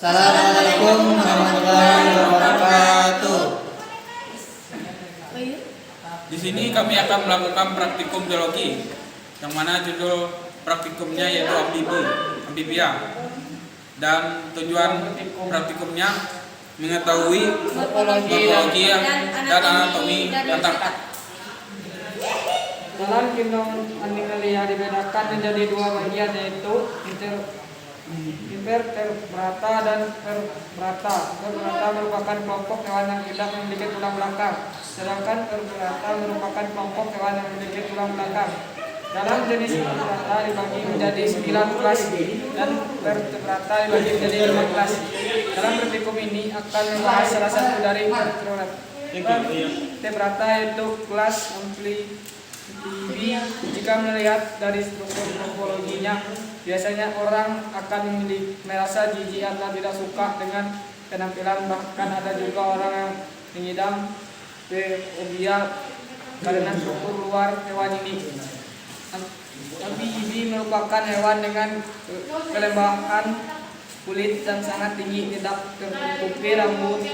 Assalamualaikum warahmatullahi wabarakatuh. Di sini kami akan melakukan praktikum biologi, yang mana judul praktikumnya yaitu amfibia. Dan tujuan praktikumnya mengetahui morfologi dan anatomi katak. Dalam genom Animalia dibedakan menjadi dua bagian, yaitu invertebrata dan vertebrata. Vertebrata merupakan kelompok hewan yang tidak memiliki tulang belakang, sedangkan vertebrata merupakan kelompok hewan yang memiliki tulang belakang. Dalam jenis vertebrata dibagi menjadi 9 kelas dan vertebrata dibagi menjadi 5 kelas. Dalam praktikum ini akan membahas salah satu dari vertebrata, yaitu kelas Amphibia. Jika melihat dari struktur morfologinya, biasanya orang akan merasa jijik atau tidak suka dengan penampilan, bahkan ada juga orang yang mengidam fobia karena struktur luar hewan ini. Amfibi merupakan hewan dengan kelembapan kulit dan sangat tinggi, tidak tertutupi rambut,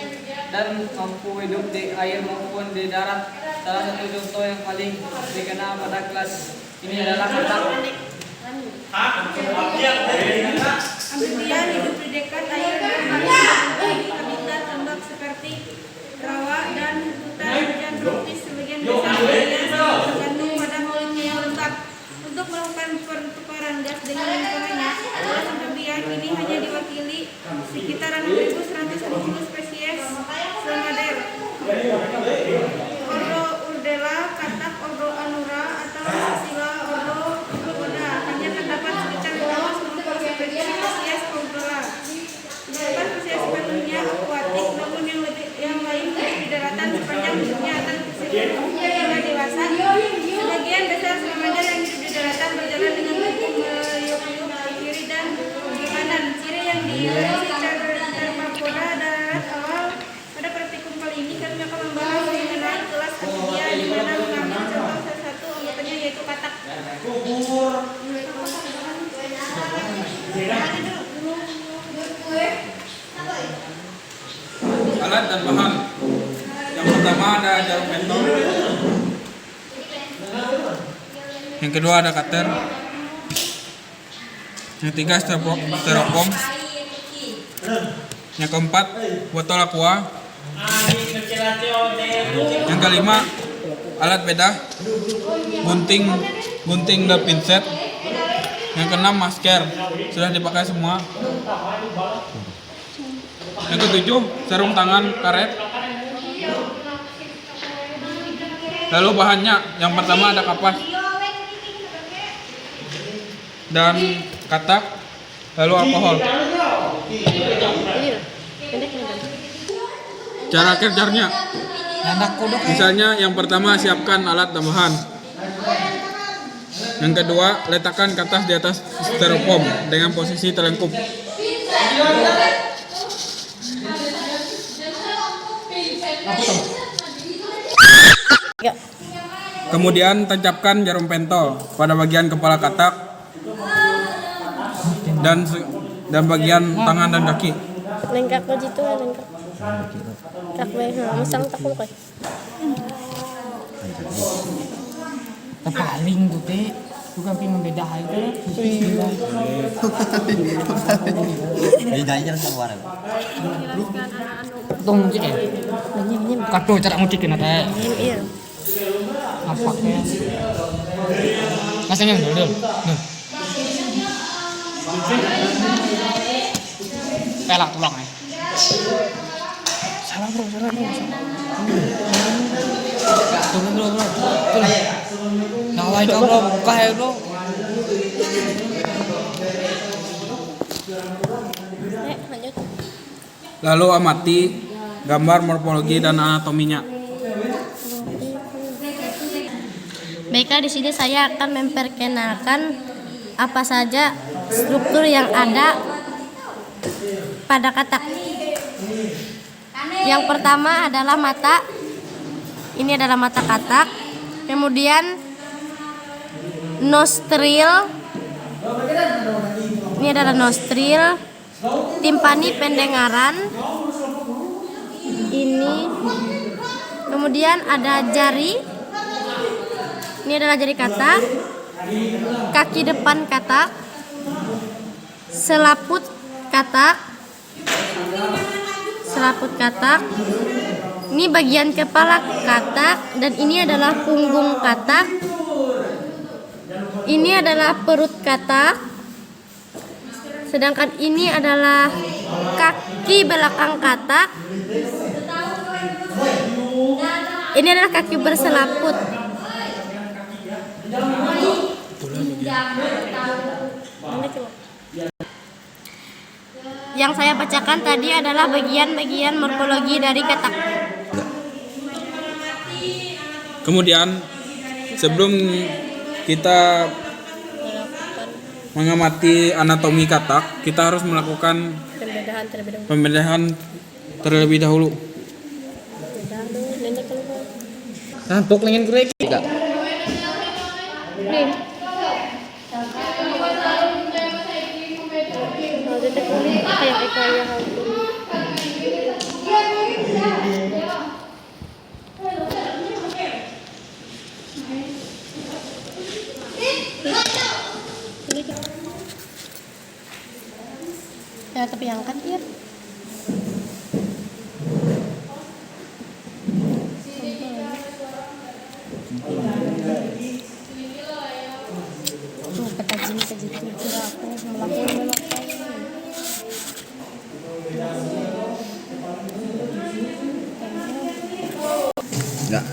dan mampu hidup di air maupun di darat. Salah satu contoh yang paling dikenal pada kelas ini adalah katak. Amfibia hidup di dekat air dan memiliki habitat tambak seperti rawa dan hutan hujan tropis. Sebagian besar amfibia tergantung pada mulutnya yang lengkap. Untuk melakukan pertukaran gas dengan lingkungannya, kelas amfibia ini hanya diwakili sekitaran 1.170 spesies Salamander, Ordo Urdella, katak Ordo Anura, atau Sila Ordo Pogoda. Hanya terdapat sekitar 90 spesies Urdella. Beberapa spesies sepenuhnya akuatik, namun yang lain hidup di daratan sepanjang hidupnya atau spesies hingga dewasa. Sebagian besar salamander yang hidup di daratan berjalan dengan tubuh meliuk-liuk ke kiri dan ke kanan. Ciri yang diillustrasi Thermopoda darat awal. Pada praktikum kali ini kami akan membahas mengenai kelas amfibia, di mana mengambil contoh salah satu anggotanya yaitu katak. Alat dan bahan. Yang pertama ada jarum pentul. Yang kedua ada cutter. Yang ketiga styrofoam. Yang keempat botol aqua. Yang kelima alat bedah, gunting dan pinset. Yang keenam masker, sudah dipakai semua. Yang ketujuh sarung tangan karet. Lalu bahannya, yang pertama ada kapas dan katak, lalu alkohol. Cara kerjanya, misalnya yang pertama siapkan alat dan bahan. Yang kedua, letakkan katas di atas styrofoam dengan posisi telengkup. Kemudian tancapkan jarum pentol pada bagian kepala katak dan bagian tangan dan kaki. Lengkap ko dito, lengkap. Takbay ha, masang takong ko. Paling tuh teh, bukan pembeda itu. Bedanya sama warna. Tong cik ya. Kado cara ngucikin ada. Iya. Apaknya? Masanya dulu. Pelak tulang ya. Salah bro. Turun bro. Nawai kau bro, buka ya bro. Lanjut. Lalu amati gambar morfologi dan anatominya. Baiklah, di sini saya akan memperkenalkan apa saja struktur yang ada pada katak. Yang pertama adalah mata. Ini adalah mata katak. Kemudian nostril. Ini adalah nostril. timpani pendengaran. Ini kemudian ada jari. Ini adalah jari katak. Kaki depan katak. Selaput katak. Selaput katak. Ini bagian kepala katak dan ini adalah punggung katak. Ini adalah perut katak. Sedangkan ini adalah kaki belakang katak. Ini adalah kaki berselaput. Yang saya bacakan tadi adalah bagian-bagian morfologi dari katak. Kemudian sebelum kita mengamati anatomi katak, kita harus melakukan pembedahan terlebih dahulu. Tampuk lingin kurek. Tiga. Ya, tapi angkat ya. Tuh, ketajin kira aku melakukan. Enggak.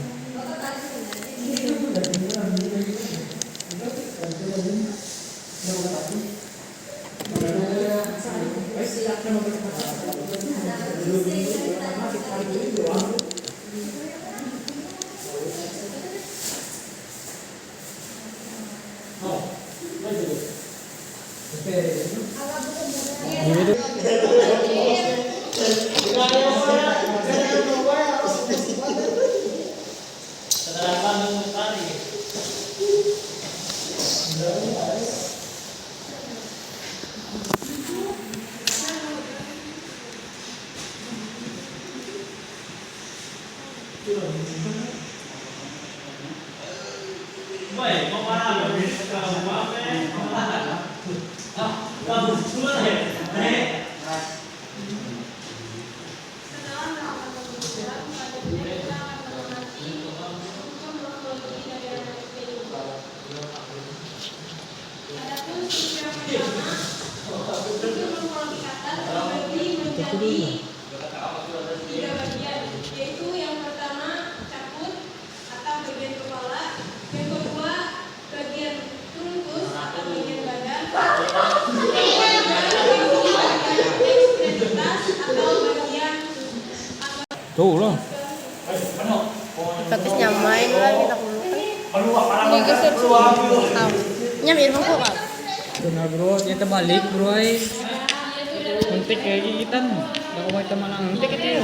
Yaitu yang pertama caput atau bagian kepala, yang kedua bagian trunkus atau bagian badan, yang ketiga bagian ekstremitas atau bagian Tuh lah. Tapos niya main lah kita kulukan. Hindi kasi nyamir mo po ka. Ito na bro, yan balik bro ay. Muntik kayak gigitan. Ako may tama lang. Muntik ito yun.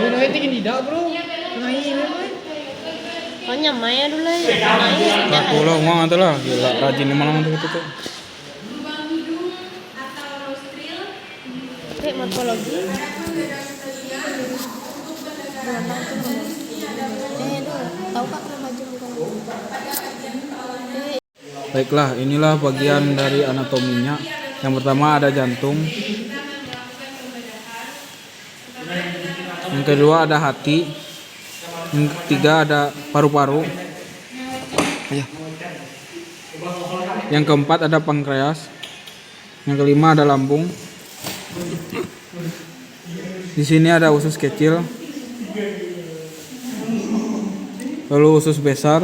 Yun ay tingin tidak bro. Nahihin mo eh. Oh nyamay dulu lah. Naik. Aku lah ngomong nanti lah. Gila rajin malam untuk itu tuh. lubang hidung atau nostril. Kayak morfologi. Tahu kak remaja bukan? Baiklah, inilah bagian dari anatominya. Yang pertama ada jantung. Yang kedua ada hati. Yang ketiga ada paru-paru. Yang keempat ada pankreas. Yang kelima ada lambung. Di sini ada usus kecil. Lalu usus besar.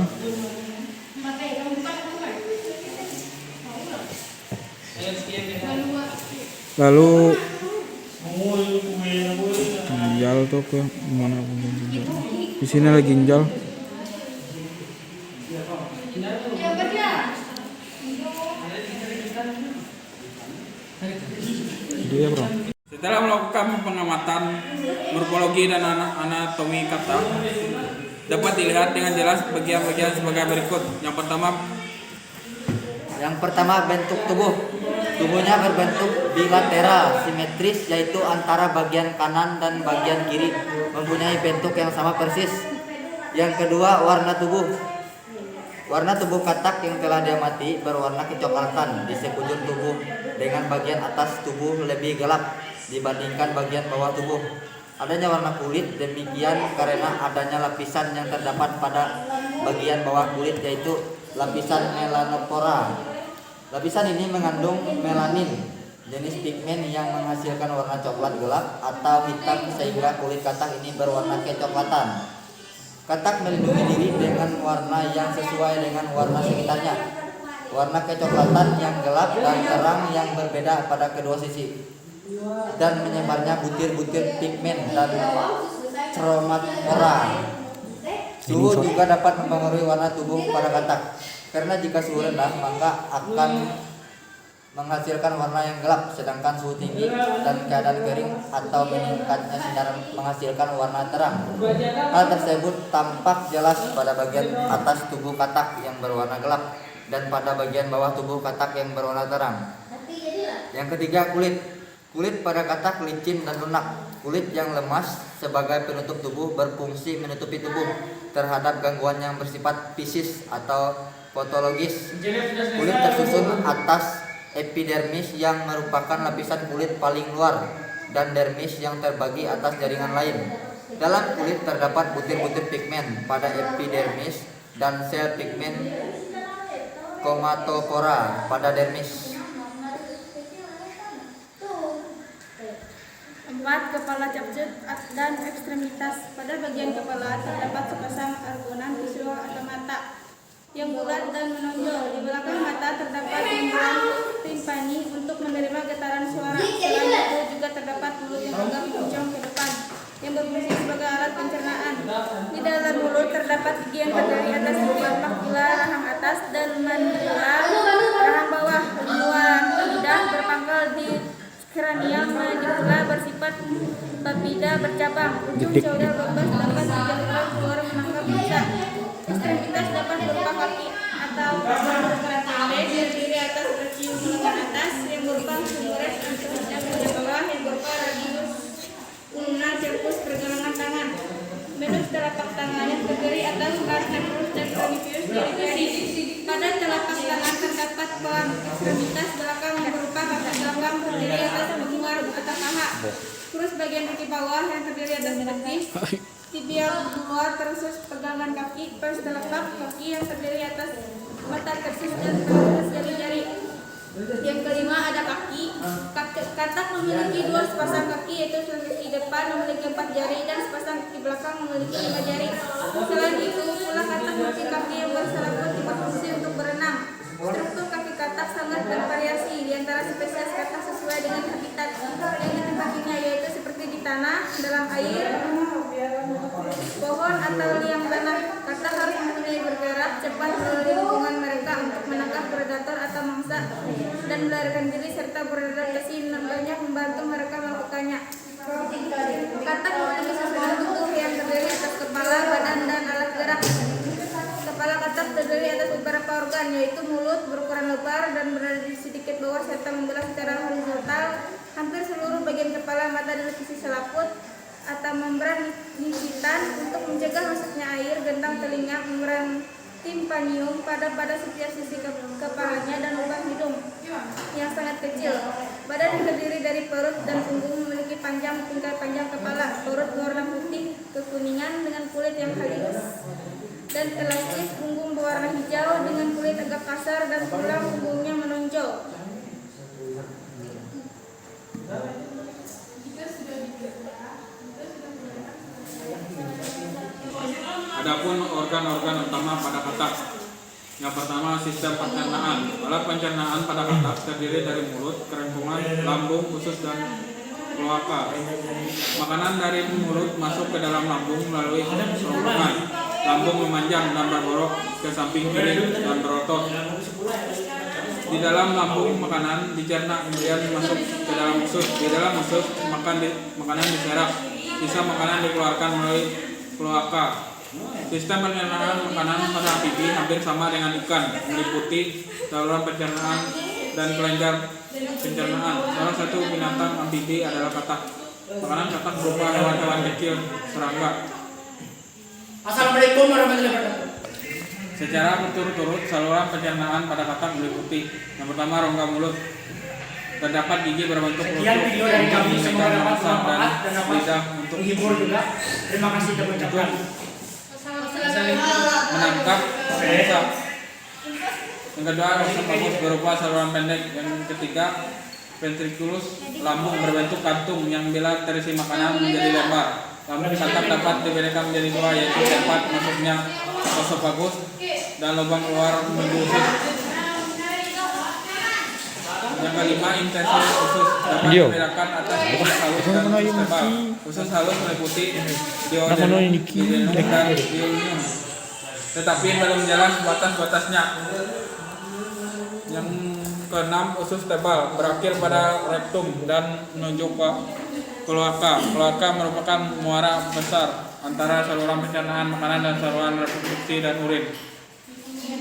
Lalu ginjal tuh ke mana ginjal? Di sini ada ginjal. Dia bro. Setelah melakukan pengamatan morfologi dan anatomi katak, dapat dilihat dengan jelas bagian-bagian sebagai berikut. Yang pertama Yang pertama bentuk tubuh. Tubuhnya berbentuk bilateral, simetris, yaitu antara bagian kanan dan bagian kiri mempunyai bentuk yang sama persis. Yang kedua, warna tubuh. Warna tubuh katak yang telah diamati berwarna kecoklatan di sekujur tubuh, dengan bagian atas tubuh lebih gelap dibandingkan bagian bawah tubuh. Adanya warna kulit demikian karena adanya lapisan yang terdapat pada bagian bawah kulit, yaitu lapisan melanopora. Lapisan ini mengandung melanin, jenis pigmen yang menghasilkan warna coklat gelap atau hitam, sehingga kulit katak ini berwarna kecoklatan. Katak melindungi diri dengan warna yang sesuai dengan warna sekitarnya. Warna kecoklatan yang gelap dan terang yang berbeda pada kedua sisi, dan menyebarnya butir-butir pigmen dan chromatopora. Suhu juga dapat mempengaruhi warna tubuh pada katak. Karena jika suhu rendah maka akan menghasilkan warna yang gelap, sedangkan suhu tinggi dan keadaan kering atau meningkatnya sinar menghasilkan warna terang. Hal tersebut tampak jelas pada bagian atas tubuh katak yang berwarna gelap dan pada bagian bawah tubuh katak yang berwarna terang. Yang ketiga, kulit. Kulit pada katak licin dan lunak. Kulit yang lemas sebagai penutup tubuh berfungsi menutupi tubuh terhadap gangguan yang bersifat fisis atau patologis. Kulit tersusun atas epidermis yang merupakan lapisan kulit paling luar dan dermis yang terbagi atas jaringan lain. Dalam kulit terdapat butir-butir pigmen pada epidermis dan sel pigmen chromatopora pada dermis. 4. Kepala capcut dan ekstremitas. Pada bagian kepala terdapat sepasang organ visual atau mata yang bulat dan menonjol. Di belakang mata terdapat membran timpani untuk menerima getaran suara. Selain itu juga terdapat mulut yang agak menjulang ke depan yang berfungsi sebagai alat pencernaan. Di dalam mulut terdapat gigi yang terdiri atas gigi makula rahang atas dan mandibula rahang bawah. Luar lidah berpangkal di kranial, mandibula bersifat papida bercabang. Ujung caudal bebas dapat dijalankan keluar menangkap bisa. Ekstremitas dapat berupa kaki atau berukuran pendek terdiri atas bercium lengan atas yang berupa sumures anterlidah pada bawah yang berupa radius ulna cercus pergelangan tangan. Menus telapak tangan yang terdiri atas carneus dan coniferous jari-jari. Pada telapak tangan terdapat pelang ekstremitas belakang yang berupa kaki belakang terdiri atas menguar atau paha. Terus bagian kaki bawah yang terdiri atas betis. Tibial luar terusus pegangan kaki, pers telapak kaki yang terdiri atas metatarsus dan terus jari-jari. Yang kelima ada kaki. Katak memiliki dua sepasang kaki, yaitu kaki depan memiliki 4 jari dan sepasang kaki belakang memiliki 5 jari. Selain itu pula katak memiliki kaki yang berselaput berfungsi untuk berenang. Struktur kaki katak sangat bervariasi di antara spesies katak sesuai dengan habitat yang ditempatinya, yaitu seperti di tanah, dalam air, pohon atau liang tanah. Katak harus mempunyai bergerak cepat melalui lingkungan mereka untuk menangkap predator atau mangsa dan melarikan diri serta beradaptasi dengan banyak membantu mereka melakukannya. Katak memiliki susunan tubuh yang terdiri atas kepala, badan, dan alat gerak. Kepala katak terdiri atas beberapa organ, yaitu mulut berukuran lebar dan berada di sedikit bawah serta membelah secara horizontal. Hampir seluruh bagian kepala, mata, dan sisi selaput atau membran nyisitan untuk mencegah masuknya air. Gendang telinga, membran timpanium pada setiap sisi kepalanya, dan lubang hidung yang sangat kecil. Badan yang terdiri dari perut dan punggung memiliki panjang tingkat panjang kepala. Perut berwarna putih kekuningan dengan kulit yang halus dan elastis. Punggung berwarna hijau dengan kulit agak kasar dan tulang punggungnya menonjol. Adapun organ-organ utama pada katak. Yang pertama, sistem pencernaan. Alat pencernaan pada katak terdiri dari mulut, kerongkongan, lambung, usus, dan kloaka. Makanan dari mulut masuk ke dalam lambung melalui kerongkongan. Lambung memanjang dan berborok ke samping kiri dan berotot. Di dalam lambung makanan dicerna kemudian masuk ke dalam usus. Di dalam usus makanan diserap. Sisa makanan dikeluarkan melalui kloaka. Sistem pencernaan makanan pada amfibi hampir sama dengan ikan, meliputi saluran pencernaan dan kelenjar pencernaan. Salah satu binatang amfibi adalah katak. Makanan katak berupa hewan-hewan kecil, serangga. Assalamualaikum warahmatullahi wabarakatuh. Secara berturut-turut, saluran pencernaan pada katak meliputi yang pertama rongga mulut. Terdapat gigi berbentuk Sekian rusuk video dari kami, untuk semoga dapat memasak dan bermanfaat dan dapat lidah untuk menghibur juga. Terima kasih telah ucapkan. menangkap masak. Yang kedua, esophagus berupa saluran pendek. Yang ketiga, ventriculus, lambung berbentuk kantung yang bila terisi makanan menjadi lebar. Lambung katak dapat dibedakan menjadi dua, yaitu tempat masuknya esophagus dan lubang keluar menuju usus. Yang kelima, intestine usus dapat dibedakan atas usus halus dan usus tebal. Usus halus meliputi duodenum, duodenum dan duodenum. Tetapi belum jelas batas-batasnya. Yang keenam, usus tebal berakhir pada rektum dan menuju ke kloaka. Kloaka merupakan muara besar antara saluran pencernaan makanan dan saluran reproduksi dan urin.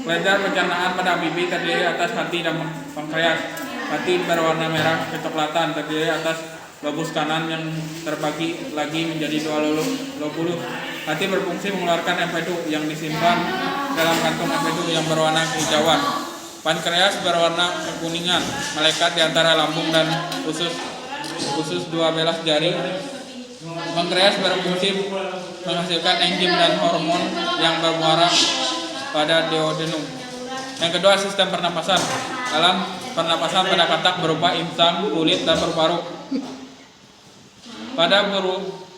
Kelenjar pencernaan pada amfibi terdiri atas hati dan pankreas. Hati berwarna merah kecoklatan, terdiri atas lobus kanan yang terbagi lagi menjadi dua lobulus. Hati berfungsi mengeluarkan empedu yang disimpan dalam kantung empedu yang berwarna kehijauan. Pankreas berwarna kekuningan, melekat di antara lambung dan usus dua belas jari. Pankreas berfungsi menghasilkan enzim dan hormon yang bermuara pada duodenum. Yang kedua, sistem pernapasan. Alam pernapasan pada katak berupa insang, kulit, dan paru-paru. Pada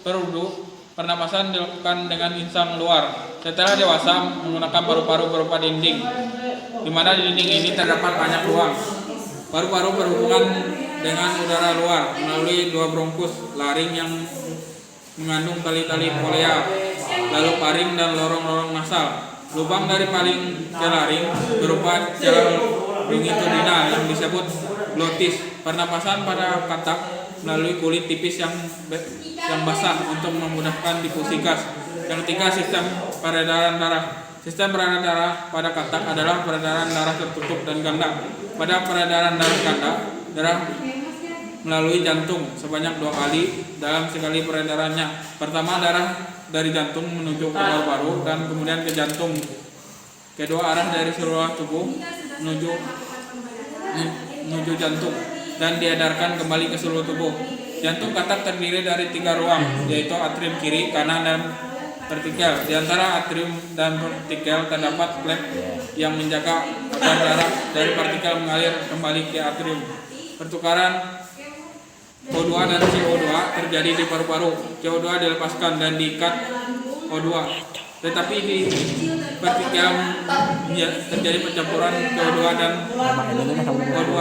perudu, pernapasan dilakukan dengan insang luar. Setelah dewasa, menggunakan paru-paru berupa dinding, di mana di dinding ini terdapat banyak ruang. Paru-paru berhubungan dengan udara luar melalui dua bronkus, laring yang mengandung tali-tali polea, lalu paring dan lorong-lorong nasal. Lubang dari paling ke laring berupa jalan longitudinal yang disebut glotis. Pernapasan pada katak melalui kulit tipis yang basah untuk memudahkan difusi gas. Yang ketiga, sistem peredaran darah. Sistem peredaran darah pada katak adalah peredaran darah tertutup dan ganda. Pada peredaran darah ganda, darah melalui jantung sebanyak 2 kali dalam sekali peredarannya. Pertama, darah dari jantung menuju ke paru-paru dan kemudian ke jantung. Kedua, arah dari seluruh tubuh menuju jantung dan diedarkan kembali ke seluruh tubuh. Jantung katak terdiri dari 3 ruang, yaitu atrium kiri, kanan, dan vertikel. Di antara atrium dan vertikel terdapat klep yang menjaga agar darah dari partikel mengalir kembali ke atrium. Pertukaran O2 dan CO2 terjadi di paru-paru. CO2 dilepaskan dan diikat O2. Tetapi di vertikel terjadi pencampuran CO2 dan O2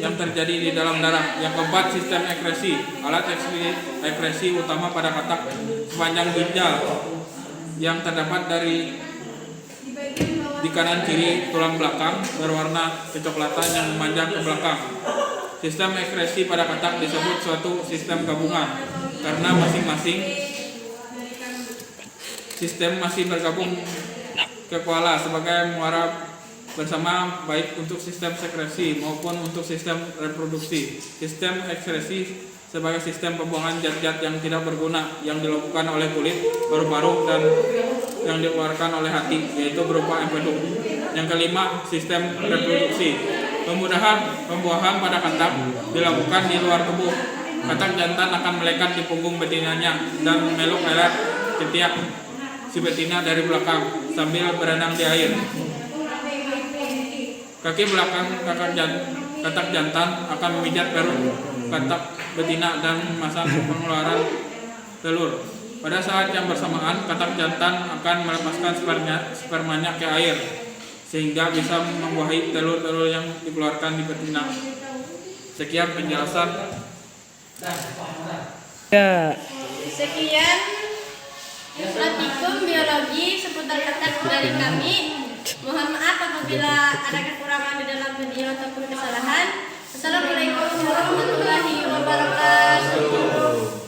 yang terjadi di dalam darah. Yang keempat, sistem ekresi. Alat ekresi utama pada katak sepanjang ginjal yang terdapat di kanan kiri tulang belakang berwarna kecoklatan yang memanjang ke belakang. Sistem ekresi pada katak disebut suatu sistem gabungan karena masing-masing sistem masih bergabung ke koala sebagai muara bersama, baik untuk sistem sekresi maupun untuk sistem reproduksi. Sistem ekresi sebagai sistem pembuangan zat-zat yang tidak berguna yang dilakukan oleh kulit, paru-paru, dan yang dikeluarkan oleh hati, yaitu berupa empedu. Yang kelima, sistem reproduksi. Pembuahan pada katak dilakukan di luar tubuh. Katak jantan akan melekat di punggung betinanya dan memeluk erat ketiak si betina dari belakang sambil berenang di air. Kaki belakang katak jantan akan memijat perut katak betina dan memasang pengeluaran telur. Pada saat yang bersamaan, katak jantan akan melepaskan spermanya ke air sehingga bisa membuahi telur-telur yang dikeluarkan di betina. Sekian penjelasan. Sekian praktikum biologi seputar katak dari kami. Mohon maaf apabila ada kekurangan di dalam video ataupun kesalahan. Assalamualaikum warahmatullahi wabarakatuh.